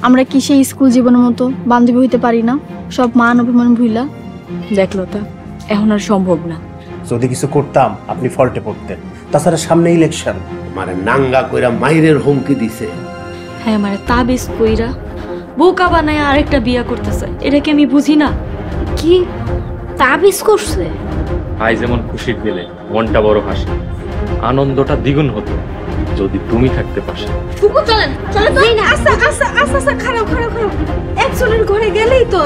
আমরা কি সেই স্কুল জীবনের মতো বান্ধবী হইতে পারি না? সব মান অভিমান ভুইলা। দেখলো তা এখন আর সম্ভব না। যদি কিছু করতাম আপনি ফল্টে পড়তেন। তাছাড়া সামনে ইলেকশন। মানে নাঙ্গা কইরা মাইরের হুমকি দিছে। হ্যাঁ মানে তাবিজ কইরা বোকা বানায় আরেকটা বিয়া করতেছে, এটা কি আমি বুঝি না? কি তাবিজ করছে? ভাই যেমন খুশির দিলে মনটা বড় হাসি, আনন্দটা দ্বিগুণ হতো যদি তুমি থাকতে পাশে। ফুকু চলেন চলেন। আচ্ছা আচ্ছা আচ্ছা আচ্ছা খারাপ খারাপ খারাপ, একজনের ঘরে গেলেই তো।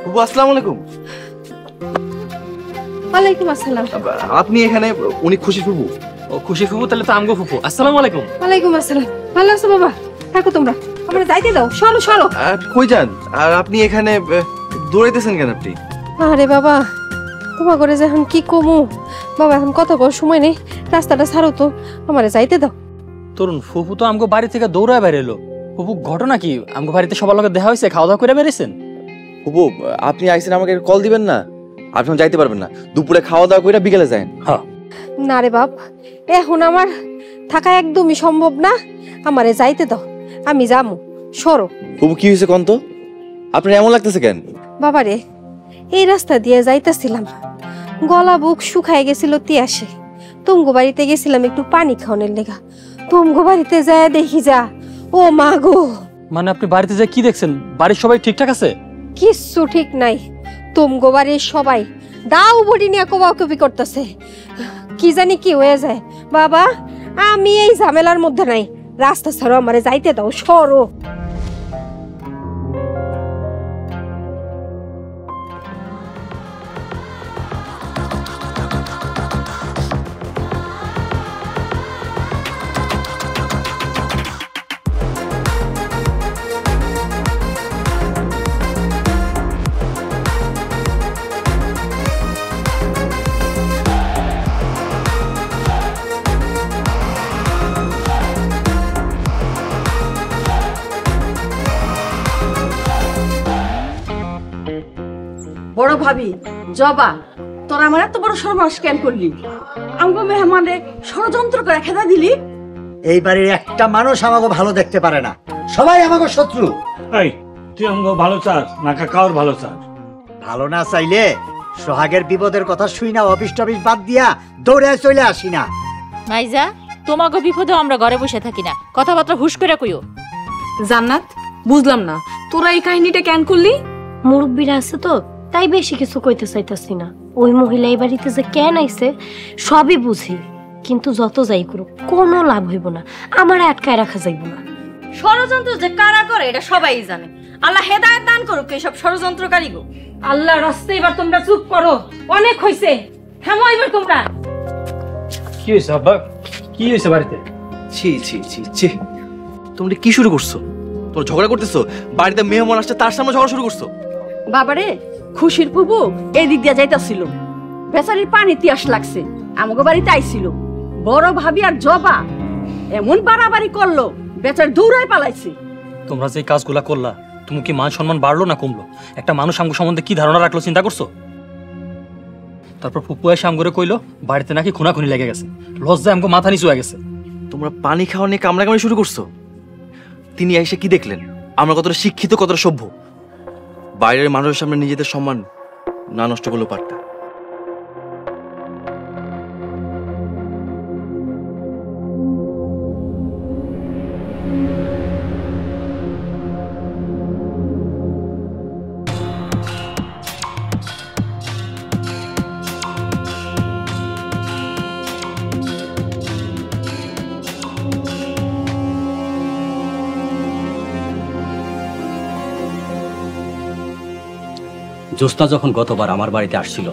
ফুপু আসসালামু আলাইকুম। ওয়ালাইকুম আসসালাম। আপনি এখানে? উনি খুশি ফুপু? ও খুশি ফুপু, তাহলে তো আমগো ফুপু। আসসালামু আলাইকুম। ওয়ালাইকুম আসসালাম। ভালো আছো বাবা? থাকো তোমরা, আমরা যাইতে দাও। সরো সরো। কই যান? আর আপনি এখানে দৌড়াইতেছেন কেন আপনি? আরে বাবা, তোমার ঘরে যে এখন কি কমু বাবা, এখন কথা বল সময় নেই, রাস্তাটা ছাড়ো তো, আমারে যাইতে দাও। তরুণ ফুপু তো আমগো বাড়ি থেকে দৌড়ায় বের এলো। ফুপু ঘটনা কি? আমগো বাড়িতে সবার লগে দেখা হয়েছে, খাওয়া দাওয়া করে বেরিয়েছেন? ফুপু আপনি আইছেন, আমাকে কল দিবেন না? আপনি যাইতে পারবেন না, দুপুরে খাওয়া দাওয়া করে বিকেলে যান। হ্যাঁ না রে বাপ, এখন আমার থাকা একদমই সম্ভব না, আমারে যাইতে দাও, আমি যামু। সরো। ফুপু কি হয়েছে কোন তো? আপনার এমন লাগতেছে কেন? বাবারে, এই রাস্তা দিয়ে যাইতেছিলাম, গলা বুক শুকায় গেছিল তিয়াসে, তুমগো বাড়িতে গেছিলাম একটু পানি খাওয়ানোর লেগা, তুমগো বাড়িতে যায় দেখি যা ও মা গো। মানে আপনি বাড়িতে যে কি দেখছেন? বাড়ির সবাই ঠিকঠাক আছে? কিচ্ছু ঠিক নাই, তুমগো বাড়ির সবাই দাও বডি নিয়ে কোবাকুবি করতেছে, কি জানি কি হয়ে যায়। বাবা আমি এই ঝামেলার মধ্যে নাই, রাস্তা ছাড়ো, আমারে যাইতে দাও, সরো। বড় ভাবি জবা, তোরা আমার এত বড় সর্বনাশ কেন করলি? আমগো মেহমানে ষড়যন্ত্র করে খেদা দিলি। এই বাড়ির একটা মানুষ আমাকে ভালো দেখতে পারে না, সবাই আমাকে শত্রু। এই তুই আমাকে ভালো চাস না কাকাওর ভালো চাস? ভালো না চাইলে সোহাগের বিপদের কথা শুই না অফিস টফিস বাদ দিয়া দৌড়ে চলে আসি না। মাইজা, তোমাকে বিপদে আমরা ঘরে বসে থাকি না, কথাবার্তা হুশ করে কইও। জান্নাত, বুঝলাম না তোরা এই কাহিনীটা কেন করলি? মুরব্বীরা আছে তো, তাই বেশি কিছু কইতে চাইতাছি না। ওই মহিলা এই বাড়িতে যে কেন আইছে সবই বুঝি, কিন্তু যত যাই করুক কোনো লাভ হইব না, আমার আটকায় রাখা যাইব না। ষড়যন্ত্র যে কারা করে এটা সবাই জানে। আল্লাহ হেদায়েত দান করুক এইসব ষড়যন্ত্রকারী গো। আল্লাহর রাস্তায় এবার তোমরা চুপ করো, অনেক হইছে, থামো এবার তোমরা। কি হয়েছে আব্বা? কি হয়েছে বাড়িতে? ছি ছি ছি ছি, তোমরা কি শুরু করছো? তোমরা ঝগড়া করতেছো? বাড়িতে মেহমান আসছে তার সামনে ঝগড়া শুরু করছো? বাবারে, খুশির ফুবু এই দিক দিয়ে যাইতাছিল, বেচারির পানি তিয়াস লাগছে, আমাকে বাড়িতে আইছিল। বড় ভাবি আর জবা এমন বাড়াবাড়ি করলো, বেচার দৌড়ায় পালাইছে। তোমরা যে কাজগুলা করলা, তুমি কি মান সম্মান বাড়লো না কমলো? একটা মানুষ আমগো সম্বন্ধে কি ধারণা রাখলো চিন্তা করছো? তারপর ফুপু এসে আমগরে কইলো বাড়িতে নাকি খুনাখুনি লেগে গেছে, লজ্জায় আমগো মাথা নিচু হয়ে গেছে। তোমরা পানি খাওয়া নিয়ে কামড়াকামড়ি শুরু করছো। তিনি এসে কি দেখলেন আমরা কতটা শিক্ষিত, কতটা সভ্য? বাইরের মানুষের সামনে নিজেদের সম্মান না নষ্ট করলেও পারতাম। জোস্না যখন গতবার আমার বাড়িতে আসছিল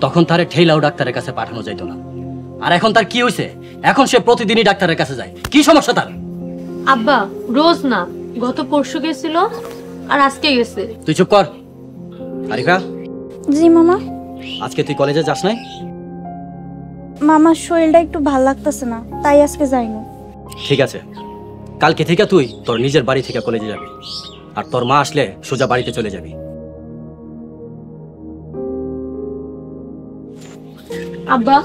তখন তারে ঠেলাও ডাক্তারের কাছে পাঠানো যাইতো না, আর এখন তার কি হয়েছে? এখন সে প্রতিদিনই ডাক্তারের কাছে যায়। কি সমস্যা তার? আব্বা রোজ না, গত পরশু গেছিল আর আজকে গেছে। তুই চুপ কর। আরিফা। জি মামা। আজকে তুই কলেজে যাস নাই? মামার শরীরটা একটু ভাল লাগতেছে না, তাই আজকে যাইনি। ঠিক আছে, কালকে থেকে তুই তোর নিজের বাড়ি থেকে কলেজে যাবি, আর তোর মা আসলে সোজা বাড়িতে চলে যাবি। আব্বা,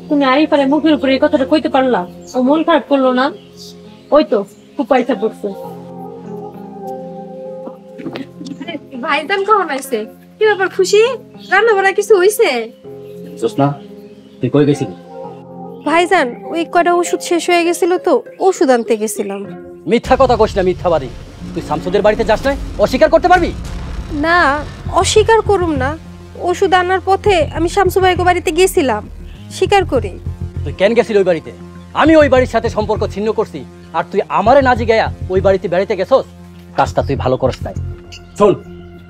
তুমি আরিফারে মুখের উপরে এই কথাটা কইতে পারলা? ও মন খারাপ করলো না? ওই তো খুব পয়সা পড়ছে। ভাইজান কখন আসছে? কি ব্যাপার খুশি? রান্না বান্না কিছু হইছে? জোসনা, তুই কই গেছিলি? ভাইজান ওই কটা ওষুধ শেষ হয়ে গেছিল তো ওষুধ আনতে গেছিলাম। মিথ্যা কথা কইস না, মিথ্যাবাদী। তুই শামসুদের বাড়িতে যাস না, অস্বীকার করতে পারবি না, অস্বীকার করুম না। ওষুধ আনার পথে আমি শামসু ভাইকে বাড়িতে গেছিলাম, স্বীকার করি। তুই কেন গেছিলি ওই বাড়িতে? আমি ওই বাড়ির সাথে সম্পর্ক ছিন্ন করছি, আর তুই আমারে না জিগায়া ওই বাড়িতে বেড়াইতে গেছস? কাজটা তুই ভালো করস নাই। শোন,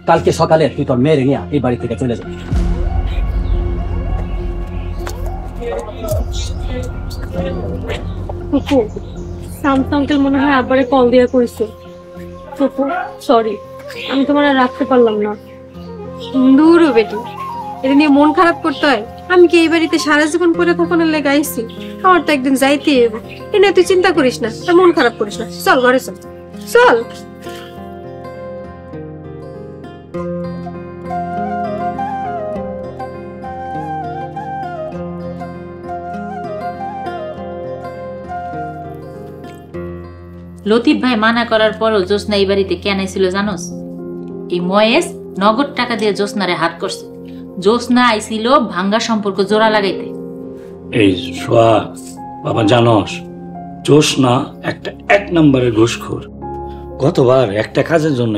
কালকে সকালে তুই তোর মেয়ের নিয়ে এই বাড়ি থেকে চলে যাবি। শামসু আঙ্কেল মনে হয় আব্বারে কল দিয়া কইছে। ফুপু সরি, আমি তোমার আর রাখতে পারলাম না। দূর বেটি, এটা নিয়ে মন খারাপ করতে হয়? আমি কি এই বাড়িতে সারা জীবন পরে থাকানোর লেগে আইছি? আমার তো একদিন যাইতে হবে। এ নিয়ে তুই চিন্তা করিস না, আর মন খারাপ করিস না। চল ঘরে চল, চল। লতিফ ভাই মানা করার পরও জোসনা এই বাড়িতে কেন আইছিল জানোস? এই ময়েস নগদ টাকা দিয়ে জোসনারে হাত করছে। জোসনা আইছিল ভাঙ্গা সম্পর্ক জোড়া লাগাইতে। এই সোয়া বাবা, জানোস জোসনা একটা 1 নম্বরের ঘুষখোর। গতবার একটা কাজের জন্য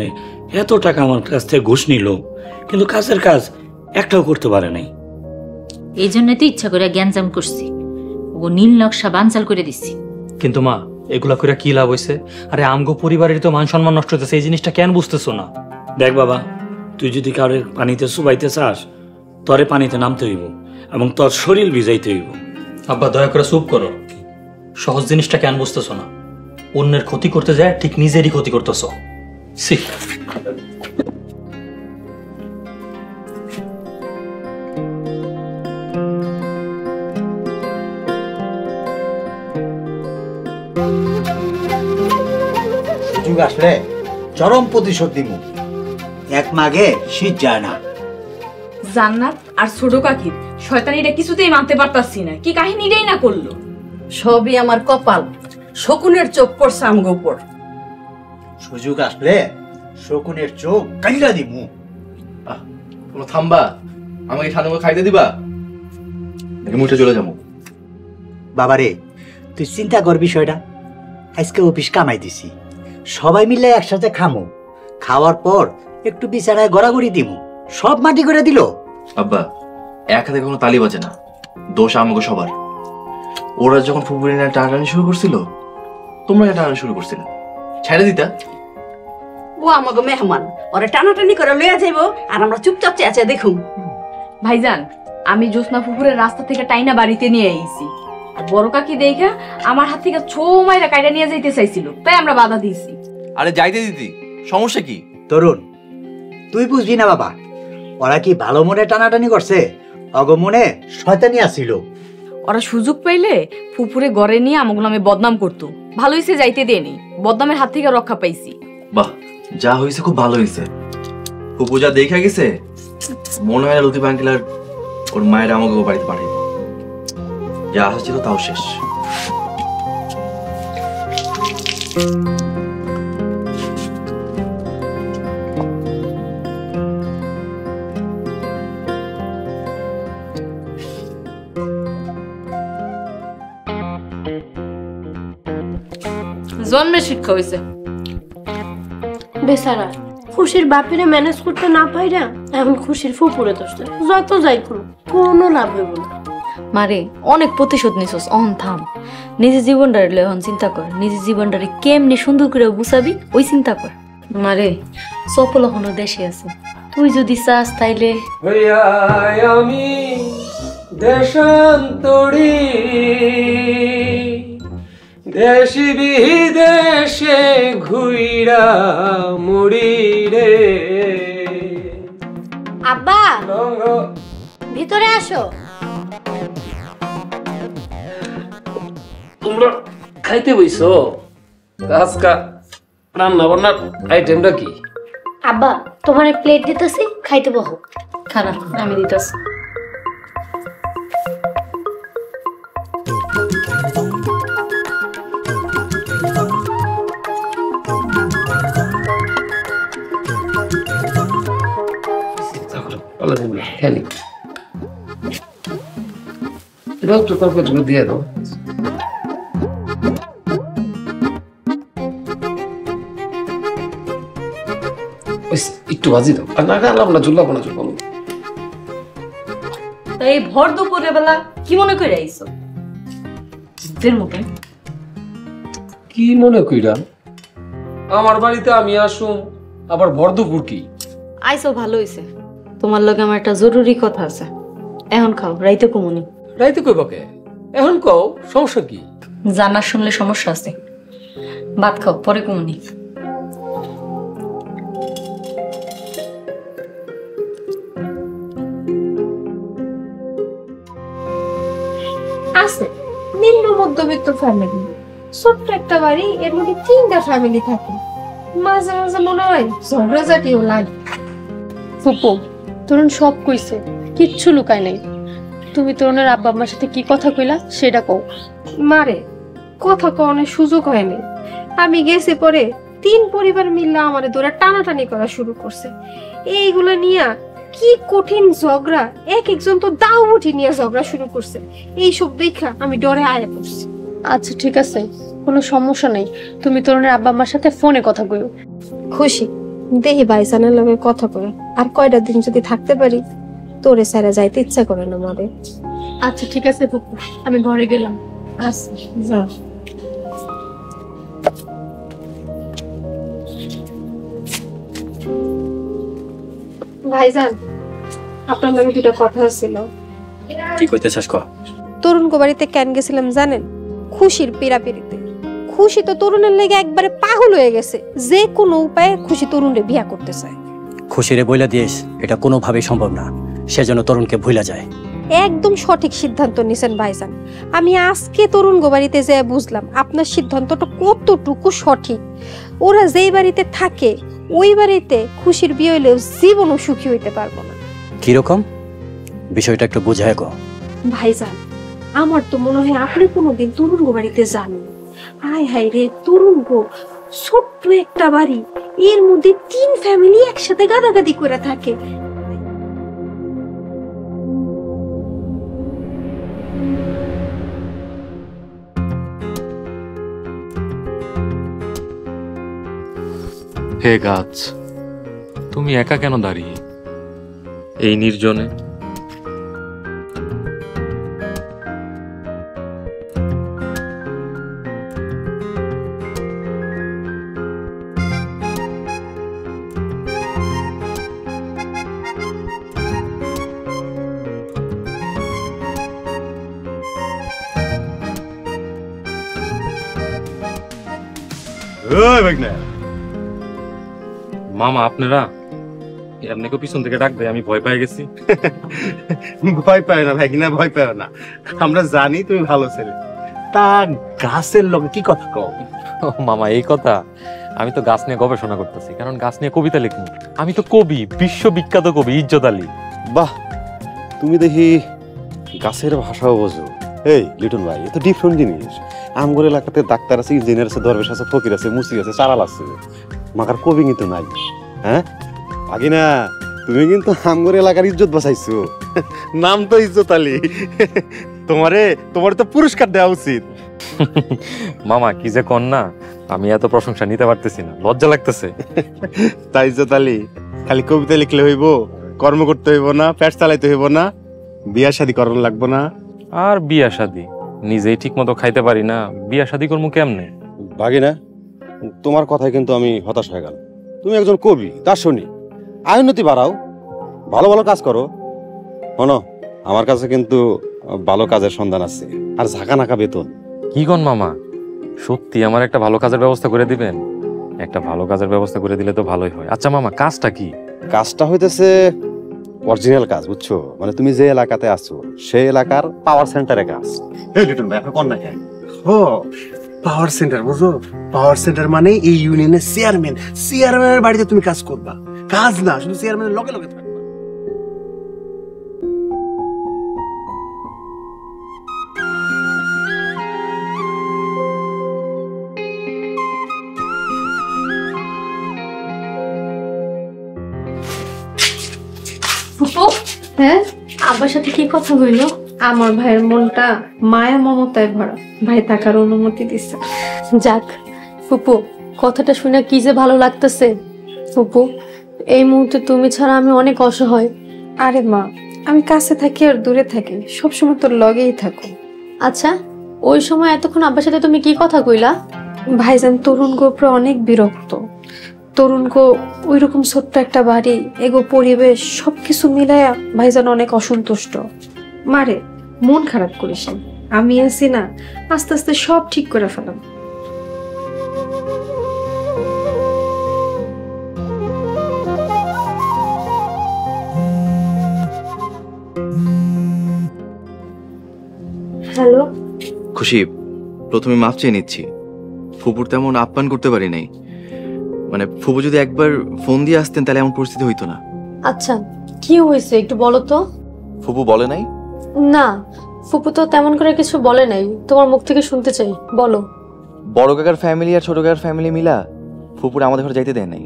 এত টাকা আমার কাছ থেকে ঘুষ নিল, কিন্তু কাজের কাজ একটাও করতে পারে নাই। এই জন্যই তো ইচ্ছা করে গ্যাঞ্জাম করছি, ও নীল নকশা বানচাল করে দিচ্ছি। কিন্তু মা, এগুলা করে কি লাভ হইছে? আরে আমগো পরিবারের তো মান সম্মান নষ্ট হইতেছে, এই জিনিসটা কেন বুঝতেছো না? দেখ বাবা, তুই যদি কারো পানিতে চুবাইতে চাস, তরে পানিতে নামতে হইব এবং তোর শরীর ভিজাইতে হইব। আব্বা দয়া করে চুপ করো। সহজ জিনিসটা কেন বুঝতেছো না? অন্যের ক্ষতি করতে যায় ঠিক নিজেরই ক্ষতি করতেছো। সি সুযোগ আসলে চরম প্রতিশোধ দিব। এক মাঘে শীত যায় না। জান্নাত আর ছোট কাকির শয়তানিটা কিছুতেই মানতে পারতাছি না। কি কাহিনীটাই না করলো। সবই আমার কপাল, শকুনের চোখ পড়ছে আমগো উপর। সুযোগ আসলে শকুনের চোখ কাইলা দিমু। তোমরা থামবা, আমাকে ঠান্ডা করে খাইতে দিবা নাকি মুঠে চলে যাবো? বাবারে, তুই চিন্তা কর বিষয়টা। আজকে অফিস কামাই দিছি, সবাই মিলে একসাথে খামো। খাওয়ার পর একটু বিছানায় গড়াগড়ি দিমু। সব মাটি করে দিল। আব্বা, এক হাতে কোনো তালি বাজে না, দোষ আমাকে সবার। ওরা যখন ফুপুরি না টানাটানি শুরু করছিল, তোমরা টানাটানি শুরু করছিলে, ছেড়ে দিতা। ও আমাগো মেহমান, ওরা টানাটানি করে লইয়া যাইবো আর আমরা চুপচাপ চেঁচে দেখুন। ভাইজান, আমি জোসনা ফুপুরের রাস্তা থেকে টাইনা বাড়িতে নিয়ে আইছি। আর বড় কাকি দেখা আমার হাত থেকে ছো মাইরা কাইটা নিয়ে যাইতে চাইছিল, তাই আমরা বাধা দিয়েছি। আরে যাইতে দিতি, সমস্যা কি? তরুণ, তুই বুঝবি না বাবা। ওরা কি ভালো মনে টানাটানি করছে? অগমনে শয়তানি আসিল। ওরা সুযোগ পাইলে ফুপুরে ঘরে নিয়ে আমাগুলো আমি বদনাম করতো। ভালো হয়েছে যাইতে দেয়নি, বদনামের হাত থেকে রক্ষা পাইছি। বাহ, যা হয়েছে খুব ভালো হয়েছে। ফুপু যা দেখা গেছে, মনে হয় লতিফ আঙ্কেল আর ওর মায়ের আমাকে বাড়িতে পাঠাইব। যা আশা ছিল তাও শেষ। জন্মের শিক্ষা হয়েছে। বেচারা খুশির বাপেরে ম্যানেজ করতে না পাইরা এখন খুশির ফুপুরে দোষটা। যত যাই করুক কোনো লাভ হইব না। মারে, অনেক প্রতিশোধ নিছস, অহন থাম। নিজের জীবনটারে এখন চিন্তা কর, নিজের জীবনটারে কেমনি সুন্দর করে বুঝাবি ওই চিন্তা কর। মারে, সফল এখনো দেশে আছে, তুই যদি চাস তাইলে আমি দেশান্তরী, দেশি বিদেশে ঘুইরা মুড়ি রে। আব্বা ভিতরে আসো। তোমরা খাইতে বইছো? আজকা রান্না বান্নার আইটেমটা কি? আব্বা তোমার প্লেট দিতেছি, খাইতে বহো। খানা আমি দিতেছি। খেলি একটু তরকারি দিয়ে দাও। একটু ভাজি দাও। আর না খালাম না, ঝুলাবো না, ঝুলাবো। এই ভর দুপুরে বেলা কি মনে করে আইছো? কি মনে কইরা? আমার বাড়িতে আমি আসুম, আবার ভর দুপুর কি? আইছো ভালো হইছে। তোমার লগে আমার একটা জরুরি কথা আছে। এখন খাও, রাইতে কমুনি। রাইতে কইবা কে? এখন কও, সমস্যা কি? জানা শুনলে সমস্যা আছে। ভাত খাও, পরে কমুনি। আছে নিম্ন মধ্যবিত্ত ফ্যামিলি, ছোট্ট একটা বাড়ি, এর মধ্যে 3টা ফ্যামিলি থাকে। মাঝে মাঝে মনে হয় ঝগড়াঝাটিও লাগে। ফুপু তরুণ সব কইছে, কিচ্ছু লুকায় নাই। তুমি তরুণের আব্বা আম্মার সাথে কি কথা কইলা সেটা কও। মারে কথা কওয়ানোর সুযোগ হয়নি। আমি গেছি পরে 3 পরিবার মিলে আমারে ধরে টানাটানি করা শুরু করছে। এইগুলো নিয়ে কি কঠিন ঝগড়া, এক একজন তো দাও মুঠি নিয়ে ঝগড়া শুরু করছে। এইসব দেখা আমি ডরে আয়া পড়ছি। আচ্ছা ঠিক আছে, কোনো সমস্যা নেই, তুমি তরুণের আব্বা আম্মার সাথে ফোনে কথা কইও। খুশি দেহি ভাইজানের লগে কথা কই, আর কয়টা দিন যদি থাকতে পারি, তোরে সারা যাইতে ইচ্ছা করে না মারে। আচ্ছা ঠিক আছে ফুপু, আমি ঘরে গেলাম। আচ্ছা যা। ভাইজান আপনার লগে দুটো কথা ছিল। কি কইতেছস ক? তরুণ গো বাড়িতে কেন গেছিলাম জানেন? খুশির পিড়াপিড়িতে। খুশি তো তরুণের লেগে একবারে পাগল হয়ে গেছে, যে কোনো উপায়ে খুশি তরুণরে বিয়া করতে চায়। খুশিরে বইলা দিস এটা কোনোভাবেই সম্ভব না, সেজন্য তরুণকে ভুলা যায়। একদম সঠিক সিদ্ধান্ত নিছেন ভাইজান। আমি আজকে তরুণ গো বাড়িতে যেয়ে বুঝলাম আপনার সিদ্ধান্তটা কতটুকু সঠিক। ওরা যেই বাড়িতে থাকে ওই বাড়িতে খুশির বিয়ে হইলেও জীবনও সুখী হইতে পারবো না। কিরকম বিষয়টা একটু বুঝায় গো। ভাইজান আমার তো মনে হয় আপনি কোনোদিন তরুণ গো বাড়িতে যান। আয় হায় রে, তরুণ গো ছোট্ট একটা বাড়ি, এর মধ্যে 3 ফ্যামিলি একসাথে গাদাগাদি করে থাকে। হে গাছ, তুমি একা কেন দাঁড়িয়ে এই নির্জনে? মামা আপনারা আপনাকে পিছন থেকে ডাক দেয়, আমি ভয় পেয়ে গেছি। ভয় পায় না ভাগিনা, ভয় পায় না, আমরা জানি তুমি ভালো ছেলে। তা গাছের লগে কি কথা কও? মামা এই কথা, আমি তো গাছ নিয়ে গবেষণা করতেছি, কারণ গাছ নিয়ে কবিতা লিখবো। আমি তো কবি, বিশ্ববিখ্যাত কবি ইজ্জত আলী। বাহ, তুমি দেখি গাছের ভাষাও বোঝো। এই লিটন ভাই, এ তো ডিফারেন্ট জিনিস। আমগর এলাকাতে ডাক্তার আছে, ইঞ্জিনিয়ার আছে, দরবেশ আছে, ফকির আছে, মুসি আছে, চারাল আছে, মাকার কবি কিন্তু নাই। হ্যাঁ ভাগিনা, তুমি কিন্তু আমগর এলাকার ইজ্জত বাঁচাইছো। নাম তো ইজ্জত আলী। তোমার তো পুরস্কার দেওয়া উচিত। মামা কি যে কন না, আমি এত প্রশংসা নিতে পারতেছি না, লজ্জা লাগতেছে। তাই ইজ্জত আলী, খালি কবিতা লিখলে হইব, কর্ম করতে হইব না, পেট চালাইতে হইব না, বিয়া শাদী করার লাগবো না। আর বিয়া শাদী নিজেই ঠিক মতো খাইতে পারি না, বিয়া শাদী করবো কেমনে? ভাগিনা, তোমার কথায় কিন্তু আমি হতাশ হয়ে গেল। তুমি একজন কবি, তার শুনি আয় উন্নতি বাড়াও, ভালো ভালো কাজ করো। শোনো, আমার কাছে কিন্তু ভালো কাজের সন্ধান আছে, আর ঝাঁকা নাকা বেতন। কি কোন মামা, সত্যি আমার একটা ভালো কাজের ব্যবস্থা করে দিবেন? একটা ভালো কাজের ব্যবস্থা করে দিলে তো ভালোই হয়। আচ্ছা মামা, কাজটা কি? কাজটা হইতেছে অরিজিনাল কাজ, বুঝছো? মানে তুমি যে এলাকাতে আছো সেই এলাকার পাওয়ার সেন্টারে কাজ। এই লিটন ভাই, আপনি কোন না কেন? ও পাওয়ার সেন্টার বুঝো? পাওয়ার সেন্টার মানে এই ইউনিয়নের চেয়ারম্যান। চেয়ারম্যানের বাড়িতে তুমি কাজ করবা, কাজ না শুধু চেয়ারম্যানের লগে লগে থাকবা। ফুপু, হ্যাঁ আব্বার সাথে কি কথা হইলো? আমার ভাইয়ের মনটা মায়া মমতায় ভরা, ভাই থাকার অনুমতি দিচ্ছে। যাক ফুপু, কথাটা শুনে কি যে ভালো লাগতেছে। ফুপু, এই মুহূর্তে তুমি ছাড়া আমি অনেক অসহায়। আরে মা, আমি কাছে থাকি আর দূরে থাকি, সবসময় তোর লগেই থাকো। আচ্ছা, ওই সময় এতক্ষণ আব্বার সাথে তুমি কি কথা কইলা? ভাইজান তরুণ গোপরে অনেক বিরক্ত। তরুণ গো ওই রকম ছোট্ট একটা বাড়ি, এগো পরিবেশ, সবকিছু মিলায়া ভাইজান অনেক অসন্তুষ্ট। মারে মন খারাপ করিস না, আমি আছি না, আস্তে আস্তে সব ঠিক করে ফেলাম। হ্যালো খুশি, প্রথমে মাফ চেয়ে নিচ্ছি। ফুপুর তেমন আপ্যায়ন করতে পারি নাই। মানে ফুপু যদি একবার ফোন দিয়ে আসতেন তাহলে এমন পরিস্থিতি হইতো না। আচ্ছা কি হয়েছে একটু বলো তো। ফুপু বলে নাই? না, ফুপু তো তেমন করে কিছু বলে নাই, তোমার মুখ থেকে শুনতে চাই, বলো। বড় কাকার ফ্যামিলি আর ছোট কাকার ফ্যামিলি মিলা ফুপুর আমাদের ঘরে যাইতে দেয় নাই।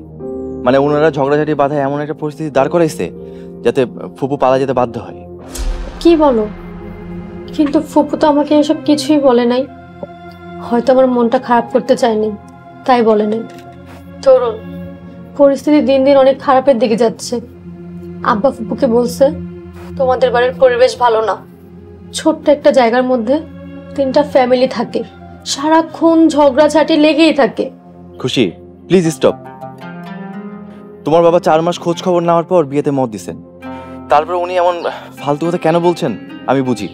মানে ওনারা ঝগড়াঝাটি বাধায় এমন একটা পরিস্থিতি দাঁড় করাইছে যাতে ফুপু পালা যেতে বাধ্য হয়। কি বলো? কিন্তু ফুপু তো আমাকে এসব কিছুই বলে নাই। হয়তো আমার মনটা খারাপ করতে চায়নি, তাই বলে নাই। তরুণ, পরিস্থিতি দিন দিন অনেক খারাপের দিকে যাচ্ছে। আব্বা ফুপুকে বলছে তোমাদের বাড়ির পরিবেশ ভালো না। ছোট্ট একটা জায়গার মধ্যে 3টা ফ্যামিলি থাকে, সারাক্ষণ ঝগড়াঝাটি লেগেই থাকে। খুশি প্লিজ স্টপ। তোমার বাবা 4 মাস খোঁজ খবর নেওয়ার পর বিয়েতে মত দিছেন, তারপর উনি এমন ফালতু কথা কেন বলছেন আমি বুঝি।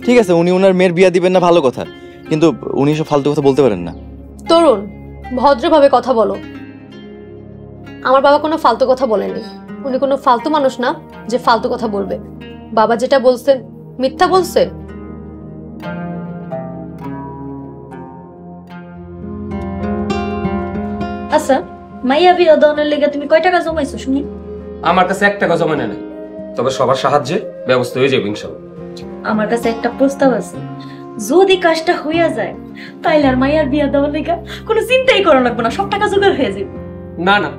ঠিক আছে, উনি ওনার মেয়ের বিয়ে দিবেন না ভালো কথা, কিন্তু উনি সব ফালতু কথা বলতে পারেন না। তরুণ, ভদ্রভাবে কথা বলো। আমার বাবা কোনো ফালতু কথা বলেনি। উনি কোনো ফালতু মানুষ না যে ফালতু কথা বলবে। বাবা যেটা বলছে মিথ্যা বলছে? আচ্ছা, মাইয়া বিয়া দেওয়ার লেগে তুমি কয় টাকা জমাইছো শুনি? আমার কাছে 1 টাকা জমা নেই, তবে সবার সাহায্যে ব্যবস্থা হয়ে যাবে ইনশাআল্লাহ। আমার কাছে একটা প্রস্তাব আছে, যদি কাজটা হইয়া যায় তাইলে আর মাইয়ার বিয়া দেওয়ার লেগে কোনো চিন্তাই করা লাগবে না, সব টাকা জোগাড় হয়ে যাবে। না না,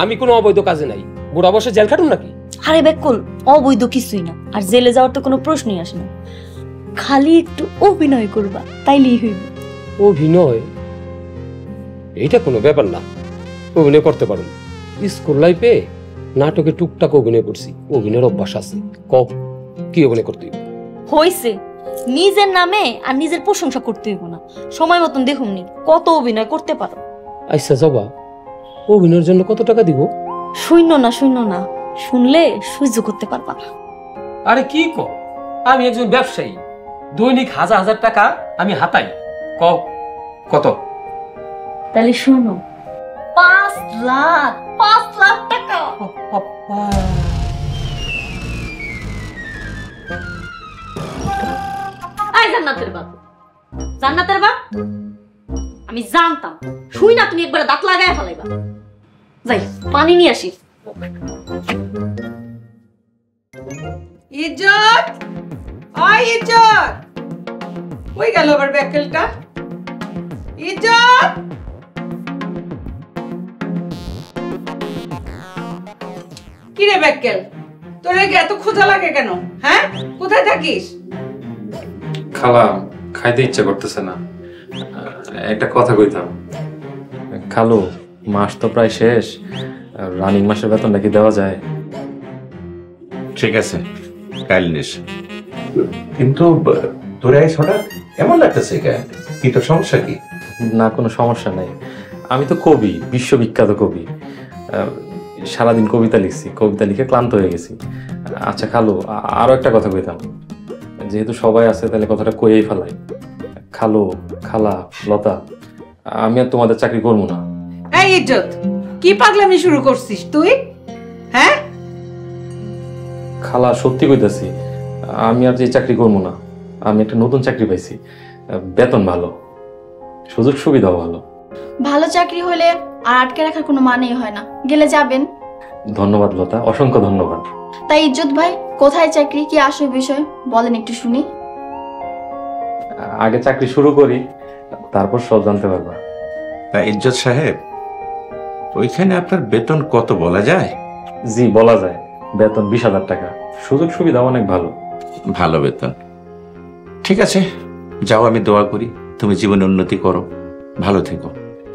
আমি কোনো অবৈধ কাজে নাই। বুড়া বসে জেল কাটুন নাকি? আরে বেকুল, অবৈধ কিছুই না, আর জেলে যাওয়ার তো কোনো প্রশ্নই আসে না। খালি একটু অভিনয় করবা, তাইলেই হইবে। অভিনয়? এইটা কোনো ব্যাপার না, অভিনয় করতে পারুন। স্কুল লাইফে নাটকে টুকটাক অভিনয় করছি, অভিনয়ের অভ্যাস আছে। কি অভিনয় করতে হইছে, নিজের নামে আর নিজের প্রশংসা করতে হইব না। সময় মতন দেখুননি কত অভিনয় করতে পারো। আচ্ছা জবা, অভিনয়ের জন্য কত টাকা দিব? শূন্য না, শুনলে সহ্য করতে পারবা না। আরে কি কও, আমি একজন ব্যবসায়ী, দৈনিক 1000 টাকা আমি হাতাই। কত? তাহলে শোনো, 5 লাখ টাকা। আই জান্নাতের বাপ, আমি জানতাম শুই না তুমি একবার দাঁত লাগায় ফেলাইবা। যাই পানি নিয়ে আসি। ইজ্জত, ইজ্জত কই গেল আবার ব্যাকেলটা? ইজ্জত, কি রে ব্যাকেল, তোর এত ক্ষুধা লাগে কেন? হ্যাঁ, কোথায় থাকিস? খালা, খাইতে ইচ্ছা করতেছে না। একটা কথা কইতাম। খালু, মাস তো প্রায় শেষ, রানিং মাসের বেতনটা কি দেওয়া যায়? ঠিক আছে, কাল নিস। কিন্তু তোরা এই ছটা এমন লাগতেছে কেন? কি তোর সমস্যা কি? না, কোনো সমস্যা নাই। আমি তো কবি, বিশ্ববিখ্যাত কবি। সারাদিন কবিতা লিখছি, কবিতা লিখে ক্লান্ত হয়ে গেছি। আচ্ছা খালু, আরো একটা কথা কইতাম। যেহেতু সবাই আছে তাহলে কথাটা কইয়েই ফেলাই। খালু, খালা, লতা, আমি আর তোমাদের চাকরি করবো না। এই ইজ্জত, কি পাগলামি শুরু করছিস তুই? হ্যাঁ খালা, সত্যি কইতাছি, আমি আর যে চাকরি করবো না। আমি একটা নতুন চাকরি পাইছি, বেতন ভালো। সুযোগ সুবিধাও ভালো। ভালো চাকরি হলে আর আটকে রাখার কোনো মানেই হয় না, গেলে যাবেন। ধন্যবাদ লতা, অসংখ্য ধন্যবাদ। তাই ইজ্জত ভাই, কোথায় চাকরি, কি আসল বিষয় বলেন একটু শুনি। আগে চাকরি শুরু করি, তারপর সব জানতে পারবা। তা ইজ্জত সাহেব, ওইখানে আপনার বেতন কত বলা যায়? জি বলা যায়, বেতন 20,000 টাকা, সুযোগ সুবিধা অনেক ভালো। ভালো বেতন, ঠিক আছে যাও, আমি দোয়া করি তুমি জীবনে উন্নতি করো, ভালো থেকো।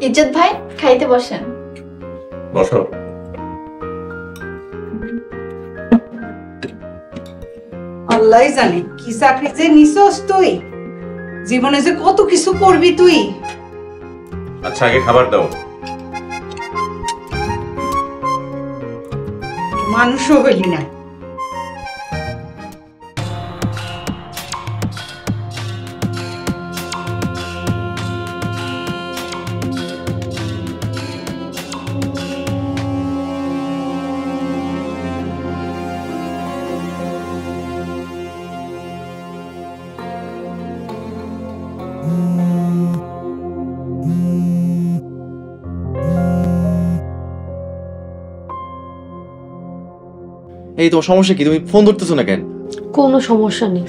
ইজ্জত ভাই, খাইতে বসেন। বসো। আল্লাহ জানে কি চাকরি যে নিছস তুই, জীবনে যে কত কিছু করবি তুই। আচ্ছা আগে খাবার দাও। মানুষও হইলি না। এই তোমার সমস্যা কি? তুমি ফোন ধরতেছো না কেন? কোনো সমস্যা নেই,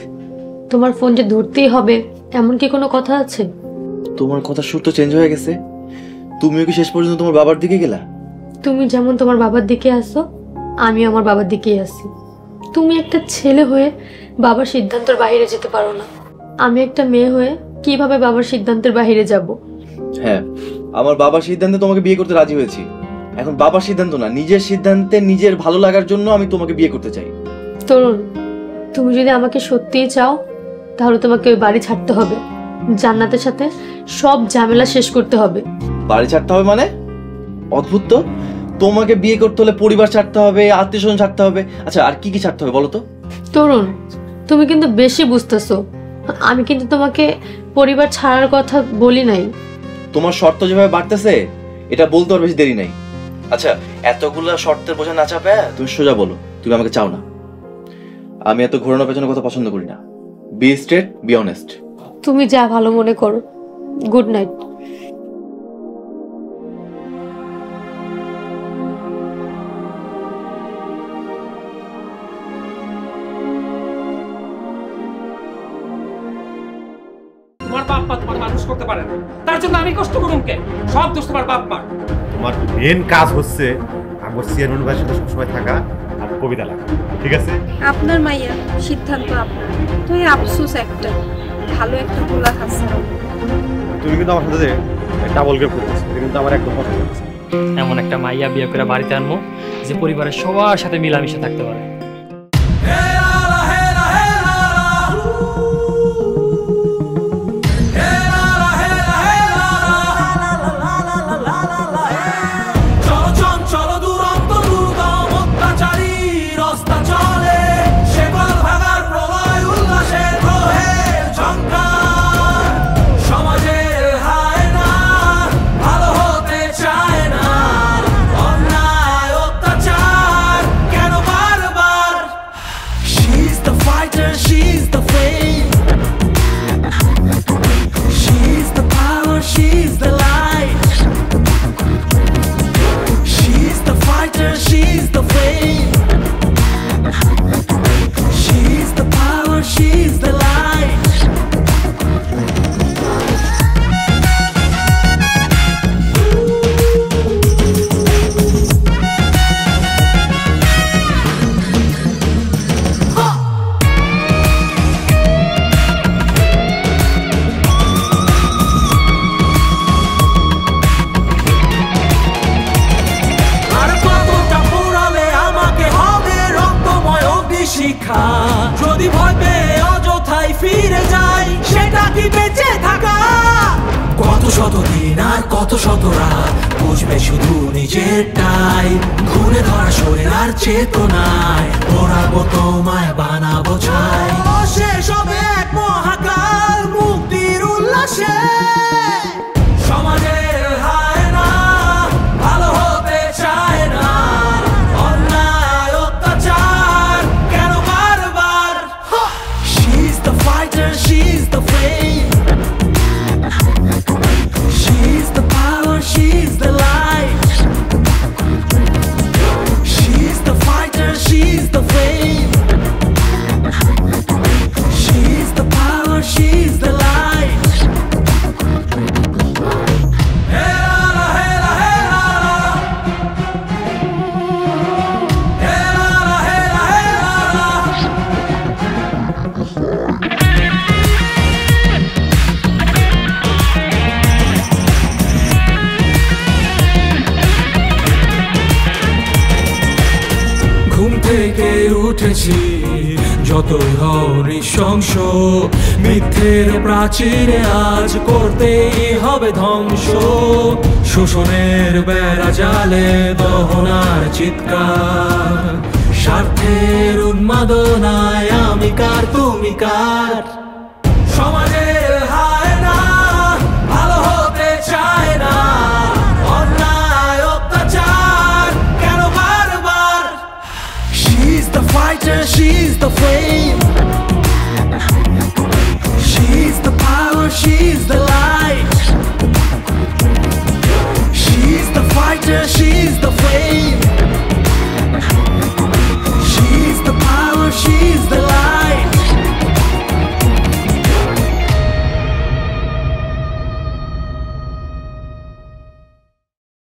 তোমার ফোন যে ধরতেই হবে এমন কি কোনো কথা আছে? তোমার কথার সুর তো চেঞ্জ হয়ে গেছে। তুমিও কি শেষ পর্যন্ত তোমার বাবার দিকে গেলা? তুমি যেমন তোমার বাবার দিকে আসো, আমিও আমার বাবার দিকেই আসি। তুমি একটা ছেলে হয়ে বাবার সিদ্ধান্তের বাইরে যেতে পারো না, আমি একটা মেয়ে হয়ে কিভাবে বাবার সিদ্ধান্তের বাইরে যাব? হ্যাঁ, আমার বাবার সিদ্ধান্তে তোমাকে বিয়ে করতে রাজি হয়েছি। এখন বাবার সিদ্ধান্ত না, নিজের সিদ্ধান্তে নিজের ভালো লাগার জন্য আমি তোমাকে বিয়ে করতে চাই। তরুণ, তুমি যদি আমাকে সত্যিই চাও তাহলে তোমাকে ওই বাড়ি ছাড়তে হবে, জান্নাতের সাথে সব ঝামেলা শেষ করতে হবে। বাড়ি ছাড়তে হবে মানে? অদ্ভুত তো, তোমাকে বিয়ে করতে হলে পরিবার ছাড়তে হবে, আত্মীয়স্বজন ছাড়তে হবে। আচ্ছা আর কি কি ছাড়তে হবে বলো তো? তরুণ, তুমি কিন্তু বেশি বুঝতেছো। আমি কিন্তু তোমাকে পরিবার ছাড়ার কথা বলি নাই। তোমার শর্ত যেভাবে বাড়তেছে এটা বলতে আর বেশি দেরি নাই। আচ্ছা এতগুলা শর্তের বোঝা না চাপে তুমি সোজা বলো তুমি আমাকে চাও না। আমি এত ঘোরানোর পেছনে কথা পছন্দ করি না। Be straight, be honest. তুমি যা ভালো মনে করো। Good night. তোমার বাপ মা তোমার মানুষ করতে পারে না, তার জন্য আমি কষ্ট করুম কে? সব দোষ তোমার বাপ মা। তোমার মেন কাজ হচ্ছে আমার চেয়ারম্যান ভাইয়ের সাথে সবসময় থাকা আর কবিতা লেখা, ঠিক আছে? আপনার মাইয়া, সিদ্ধান্ত আপনার। তুই আফসোস একটা ভালো একটা পোলা খাচ্ছে। তুমি কিন্তু আমার সাথে ডাবল গেম করতেছো, এটা কিন্তু আমার একদম পছন্দ হচ্ছে। এমন একটা মাইয়া বিয়ে করে বাড়িতে আনবো যে পরিবারের সবার সাথে মিলামিশে থাকতে পারে। যদি ভয় পেয়ে অযথাই ফিরে যাই, সেটা কি বেঁচে থাকা? কত শত দিন আর কত শত রাত বুঝবে শুধু নিজেরটাই, ঘুরে ধরা শরীর আর চেতনায় ওড়াবো তোমায় বানাবো ছাই। শেষ হবে এক মহাকাল মুক্তির উল্লাসে, সমাজের হায় না ভালো হতে চায় না, অন্যায় অত্যাচার কেন বারবার? She's the fighter, she's the flame, উঠেছি যতই হও নৃশংস মিথ্যের প্রাচীরে আজ করতেই হবে ধ্বংস শোষণের বেড়া জালে দহনার চিৎকার স্বার্থের উন্মাদনায় আমি কার তুমি কার সমাজের হায় না ভালো হতে চায় না অন্যায় অত্যাচার কেন বারবার She's the fighter, she's the flame